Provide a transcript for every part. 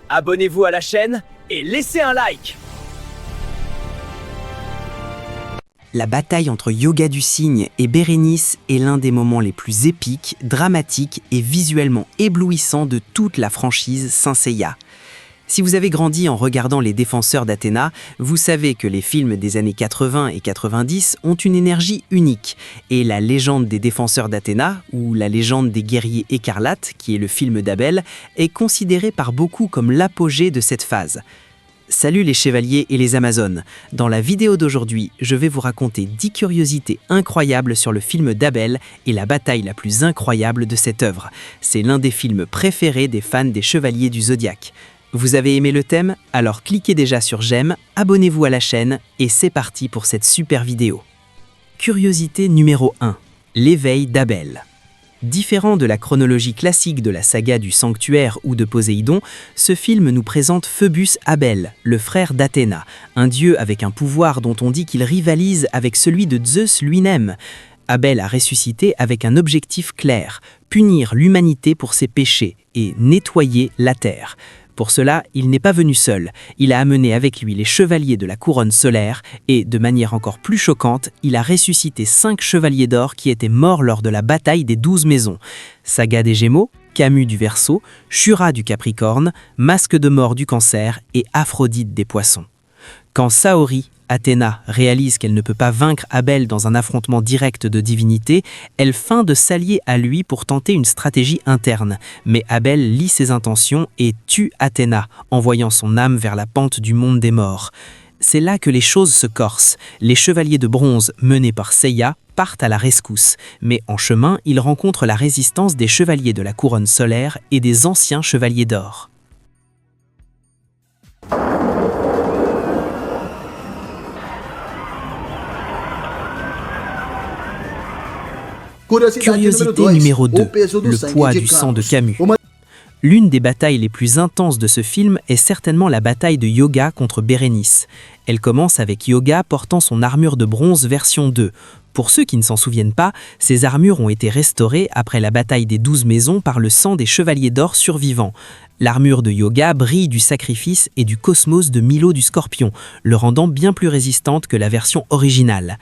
abonnez-vous à la chaîne et laissez un like. La bataille entre Yoga du Cygne et Bérénice est l'un des moments les plus épiques, dramatiques et visuellement éblouissants de toute la franchise Saint Seiya. Si vous avez grandi en regardant Les Défenseurs d'Athéna, vous savez que les films des années 80 et 90 ont une énergie unique. Et la légende des Défenseurs d'Athéna, ou la légende des guerriers écarlates, qui est le film d'Abel, est considérée par beaucoup comme l'apogée de cette phase. Salut les chevaliers et les amazones. Dans la vidéo d'aujourd'hui, je vais vous raconter 10 curiosités incroyables sur le film d'Abel et la bataille la plus incroyable de cette œuvre. C'est l'un des films préférés des fans des Chevaliers du Zodiaque. Vous avez aimé le thème? Alors cliquez déjà sur j'aime, abonnez-vous à la chaîne et c'est parti pour cette super vidéo. Curiosité numéro 1. L'éveil d'Abel. Différent de la chronologie classique de la saga du Sanctuaire ou de Poséidon, ce film nous présente Phœbus Abel, le frère d'Athéna, un dieu avec un pouvoir dont on dit qu'il rivalise avec celui de Zeus lui-même. Abel a ressuscité avec un objectif clair, punir l'humanité pour ses péchés et nettoyer la terre. Pour cela, il n'est pas venu seul, il a amené avec lui les chevaliers de la couronne solaire et, de manière encore plus choquante, il a ressuscité 5 chevaliers d'or qui étaient morts lors de la bataille des 12 maisons. Saga des Gémeaux, Camus du Verseau, Shura du Capricorne, Masque de mort du Cancer et Aphrodite des Poissons. Quand Saori, Athéna, réalise qu'elle ne peut pas vaincre Abel dans un affrontement direct de divinités, elle feint de s'allier à lui pour tenter une stratégie interne. Mais Abel lit ses intentions et tue Athéna, envoyant son âme vers la pente du monde des morts. C'est là que les choses se corsent. Les chevaliers de bronze, menés par Seiya, partent à la rescousse. Mais en chemin, ils rencontrent la résistance des chevaliers de la couronne solaire et des anciens chevaliers d'or. Curiosité numéro 2, le poids du sang de Camus. L'une des batailles les plus intenses de ce film est certainement la bataille de Yoga contre Bérénice. Elle commence avec Yoga portant son armure de bronze version 2. Pour ceux qui ne s'en souviennent pas, ces armures ont été restaurées après la bataille des 12 maisons par le sang des chevaliers d'or survivants. L'armure de Yoga brille du sacrifice et du cosmos de Milo du Scorpion, le rendant bien plus résistante que la version originale.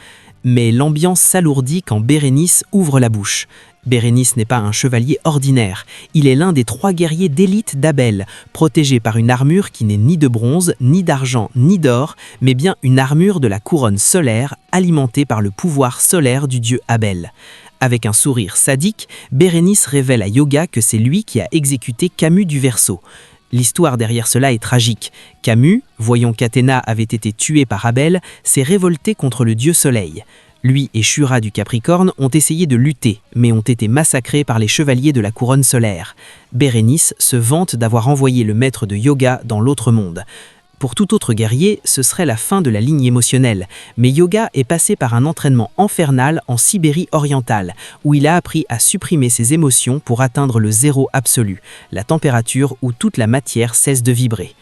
Mais l'ambiance s'alourdit quand Bérénice ouvre la bouche. Bérénice n'est pas un chevalier ordinaire, il est l'un des 3 guerriers d'élite d'Abel, protégé par une armure qui n'est ni de bronze, ni d'argent, ni d'or, mais bien une armure de la couronne solaire alimentée par le pouvoir solaire du dieu Abel. Avec un sourire sadique, Bérénice révèle à Yoga que c'est lui qui a exécuté Camus du Verseau. L'histoire derrière cela est tragique. Camus, voyant qu'Athéna avait été tuée par Abel, s'est révolté contre le dieu Soleil. Lui et Shura du Capricorne ont essayé de lutter, mais ont été massacrés par les chevaliers de la couronne solaire. Bérénice se vante d'avoir envoyé le maître de Yoga dans l'autre monde. Pour tout autre guerrier, ce serait la fin de la ligne émotionnelle, mais Yoga est passé par un entraînement infernal en Sibérie orientale, où il a appris à supprimer ses émotions pour atteindre le zéro absolu, la température où toute la matière cesse de vibrer.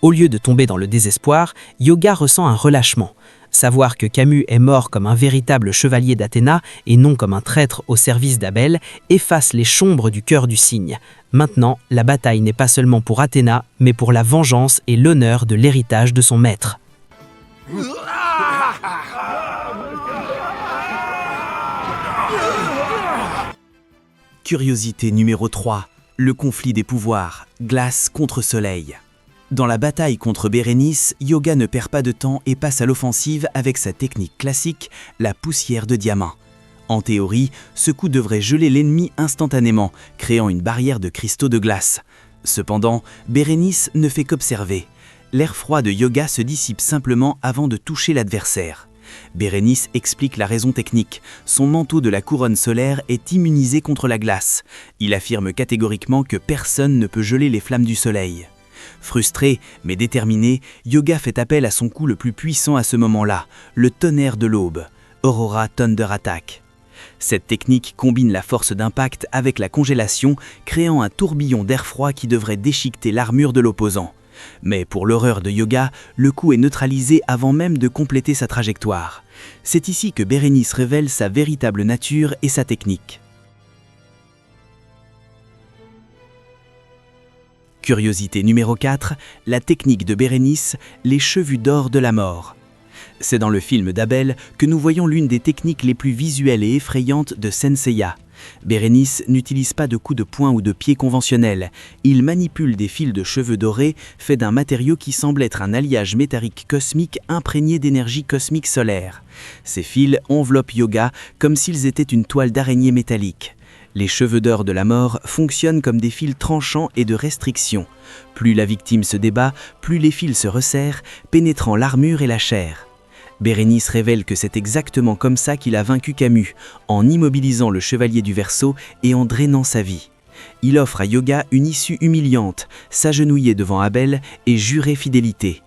Au lieu de tomber dans le désespoir, Yoga ressent un relâchement. Savoir que Camus est mort comme un véritable chevalier d'Athéna et non comme un traître au service d'Abel efface les chombres du cœur du cygne. Maintenant, la bataille n'est pas seulement pour Athéna, mais pour la vengeance et l'honneur de l'héritage de son maître. Curiosité numéro 3, le conflit des pouvoirs, glace contre soleil. Dans la bataille contre Bérénice, Yoga ne perd pas de temps et passe à l'offensive avec sa technique classique, la poussière de diamant. En théorie, ce coup devrait geler l'ennemi instantanément, créant une barrière de cristaux de glace. Cependant, Bérénice ne fait qu'observer. L'air froid de Yoga se dissipe simplement avant de toucher l'adversaire. Bérénice explique la raison technique. Son manteau de la couronne solaire est immunisé contre la glace. Il affirme catégoriquement que personne ne peut geler les flammes du soleil. Frustré, mais déterminé, Yoga fait appel à son coup le plus puissant à ce moment-là, le tonnerre de l'aube, Aurora Thunder Attack. Cette technique combine la force d'impact avec la congélation, créant un tourbillon d'air froid qui devrait déchiqueter l'armure de l'opposant. Mais pour l'horreur de Yoga, le coup est neutralisé avant même de compléter sa trajectoire. C'est ici que Bérénice révèle sa véritable nature et sa technique. Curiosité numéro 4, la technique de Bérénice, les cheveux d'or de la mort. C'est dans le film d'Abel que nous voyons l'une des techniques les plus visuelles et effrayantes de Senseiya. Bérénice n'utilise pas de coups de poing ou de pied conventionnels. Il manipule des fils de cheveux dorés faits d'un matériau qui semble être un alliage métallique cosmique imprégné d'énergie cosmique solaire. Ces fils enveloppent Yoga comme s'ils étaient une toile d'araignée métallique. Les cheveux d'or de la mort fonctionnent comme des fils tranchants et de restriction. Plus la victime se débat, plus les fils se resserrent, pénétrant l'armure et la chair. Bérénice révèle que c'est exactement comme ça qu'il a vaincu Camus, en immobilisant le chevalier du Verseau et en drainant sa vie. Il offre à Yoga une issue humiliante, s'agenouiller devant Abel et jurer fidélité.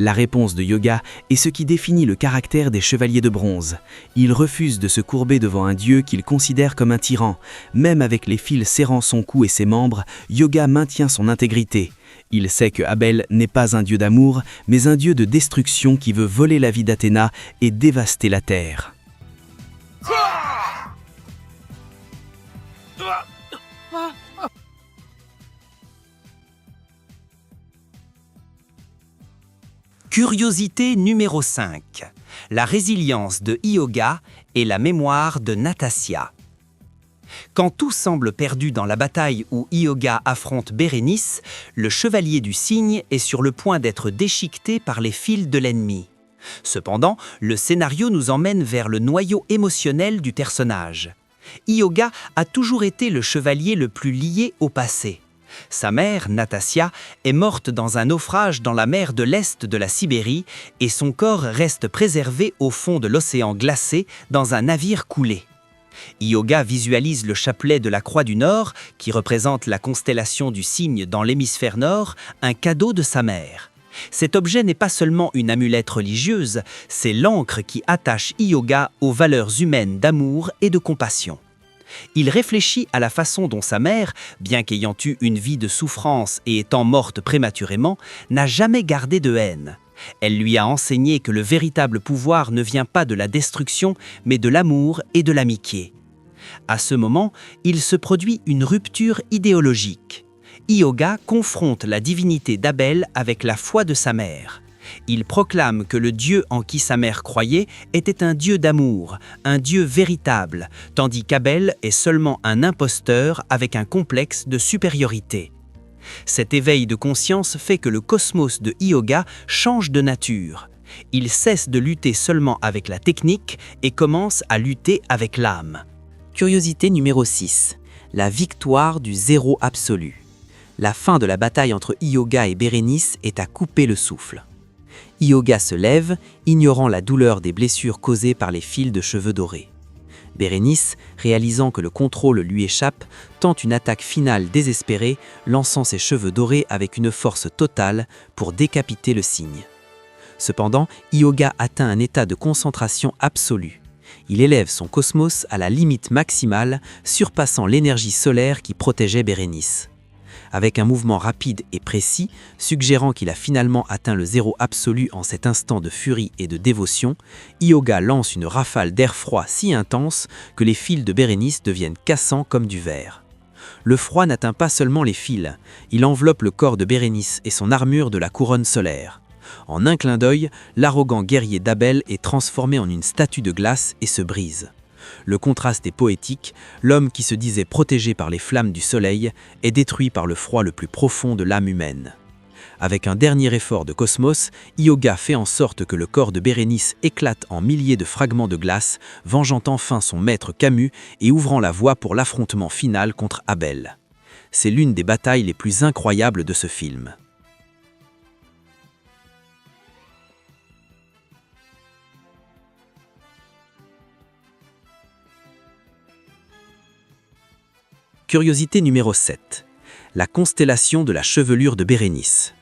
La réponse de Yoga est ce qui définit le caractère des chevaliers de bronze. Ils refusent de se courber devant un dieu qu'ils considèrent comme un tyran. Même avec les fils serrant son cou et ses membres, Yoga maintient son intégrité. Il sait que Abel n'est pas un dieu d'amour, mais un dieu de destruction qui veut voler la vie d'Athéna et dévaster la terre. Curiosité numéro 5. La résilience de Hyôga et la mémoire de Natassia. Quand tout semble perdu dans la bataille où Hyôga affronte Bérénice, le chevalier du cygne est sur le point d'être déchiqueté par les fils de l'ennemi. Cependant, le scénario nous emmène vers le noyau émotionnel du personnage. Hyôga a toujours été le chevalier le plus lié au passé. Sa mère, Natassia, est morte dans un naufrage dans la mer de l'Est de la Sibérie et son corps reste préservé au fond de l'océan glacé dans un navire coulé. Hyôga visualise le chapelet de la Croix du Nord, qui représente la constellation du Cygne dans l'hémisphère nord, un cadeau de sa mère. Cet objet n'est pas seulement une amulette religieuse, c'est l'encre qui attache Hyôga aux valeurs humaines d'amour et de compassion. Il réfléchit à la façon dont sa mère, bien qu'ayant eu une vie de souffrance et étant morte prématurément, n'a jamais gardé de haine. Elle lui a enseigné que le véritable pouvoir ne vient pas de la destruction, mais de l'amour et de l'amitié. À ce moment, il se produit une rupture idéologique. Hyôga confronte la divinité d'Abel avec la foi de sa mère. Il proclame que le Dieu en qui sa mère croyait était un Dieu d'amour, un Dieu véritable, tandis qu'Abel est seulement un imposteur avec un complexe de supériorité. Cet éveil de conscience fait que le cosmos de Hyôga change de nature. Il cesse de lutter seulement avec la technique et commence à lutter avec l'âme. Curiosité numéro 6. La victoire du zéro absolu. La fin de la bataille entre Hyôga et Bérénice est à couper le souffle. Hyôga se lève, ignorant la douleur des blessures causées par les fils de cheveux dorés. Bérénice, réalisant que le contrôle lui échappe, tente une attaque finale désespérée, lançant ses cheveux dorés avec une force totale pour décapiter le cygne. Cependant, Hyôga atteint un état de concentration absolue. Il élève son cosmos à la limite maximale, surpassant l'énergie solaire qui protégeait Bérénice. Avec un mouvement rapide et précis, suggérant qu'il a finalement atteint le zéro absolu en cet instant de furie et de dévotion, Hyôga lance une rafale d'air froid si intense que les fils de Bérénice deviennent cassants comme du verre. Le froid n'atteint pas seulement les fils, il enveloppe le corps de Bérénice et son armure de la couronne solaire. En un clin d'œil, l'arrogant guerrier d'Abel est transformé en une statue de glace et se brise. Le contraste est poétique, l'homme qui se disait protégé par les flammes du soleil est détruit par le froid le plus profond de l'âme humaine. Avec un dernier effort de cosmos, Hyôga fait en sorte que le corps de Bérénice éclate en milliers de fragments de glace, vengeant enfin son maître Camus et ouvrant la voie pour l'affrontement final contre Abel. C'est l'une des batailles les plus incroyables de ce film. Curiosité numéro 7. La constellation de la chevelure de Bérénice.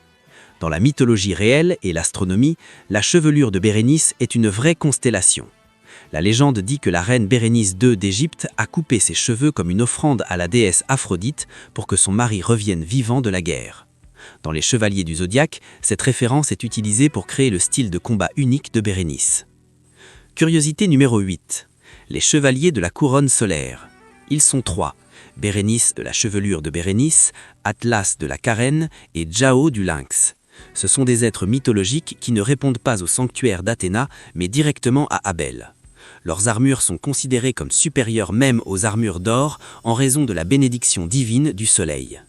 Dans la mythologie réelle et l'astronomie, la chevelure de Bérénice est une vraie constellation. La légende dit que la reine Bérénice II d'Égypte a coupé ses cheveux comme une offrande à la déesse Aphrodite pour que son mari revienne vivant de la guerre. Dans les Chevaliers du Zodiaque, cette référence est utilisée pour créer le style de combat unique de Bérénice. Curiosité numéro 8. Les Chevaliers de la Couronne solaire. Ils sont 3. Bérénice de la chevelure de Bérénice, Atlas de la carène et Jao du lynx. Ce sont des êtres mythologiques qui ne répondent pas au sanctuaire d'Athéna, mais directement à Abel. Leurs armures sont considérées comme supérieures même aux armures d'or en raison de la bénédiction divine du soleil.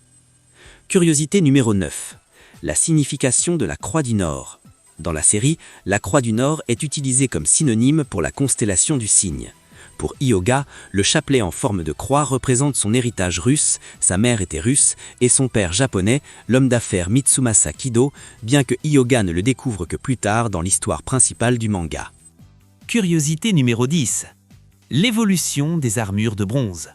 Curiosité numéro 9. La signification de la Croix du Nord. Dans la série, la Croix du Nord est utilisée comme synonyme pour la constellation du Cygne. Pour Hyōga, le chapelet en forme de croix représente son héritage russe, sa mère était russe, et son père japonais, l'homme d'affaires Mitsumasa Kido, bien que Hyōga ne le découvre que plus tard dans l'histoire principale du manga. Curiosité numéro 10. L'évolution des armures de bronze.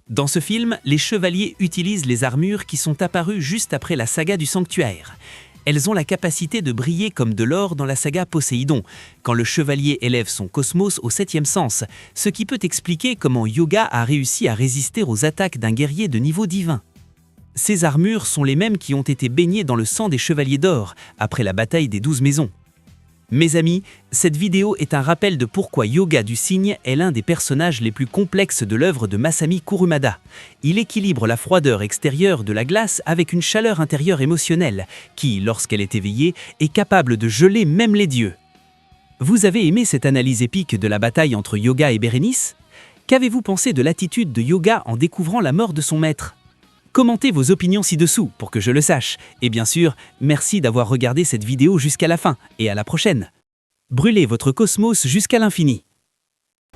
Dans ce film, les chevaliers utilisent les armures qui sont apparues juste après la saga du sanctuaire. Elles ont la capacité de briller comme de l'or dans la saga Poséidon, quand le chevalier élève son cosmos au 7e sens, ce qui peut expliquer comment Hyōga a réussi à résister aux attaques d'un guerrier de niveau divin. Ces armures sont les mêmes qui ont été baignées dans le sang des chevaliers d'or, après la bataille des 12 maisons. Mes amis, cette vidéo est un rappel de pourquoi Hyōga du Cygne est l'un des personnages les plus complexes de l'œuvre de Masami Kurumada. Il équilibre la froideur extérieure de la glace avec une chaleur intérieure émotionnelle, qui, lorsqu'elle est éveillée, est capable de geler même les dieux. Vous avez aimé cette analyse épique de la bataille entre Hyōga et Bérénice? Qu'avez-vous pensé de l'attitude de Hyōga en découvrant la mort de son maître? Commentez vos opinions ci-dessous pour que je le sache. Et bien sûr, merci d'avoir regardé cette vidéo jusqu'à la fin et à la prochaine. Brûlez votre cosmos jusqu'à l'infini.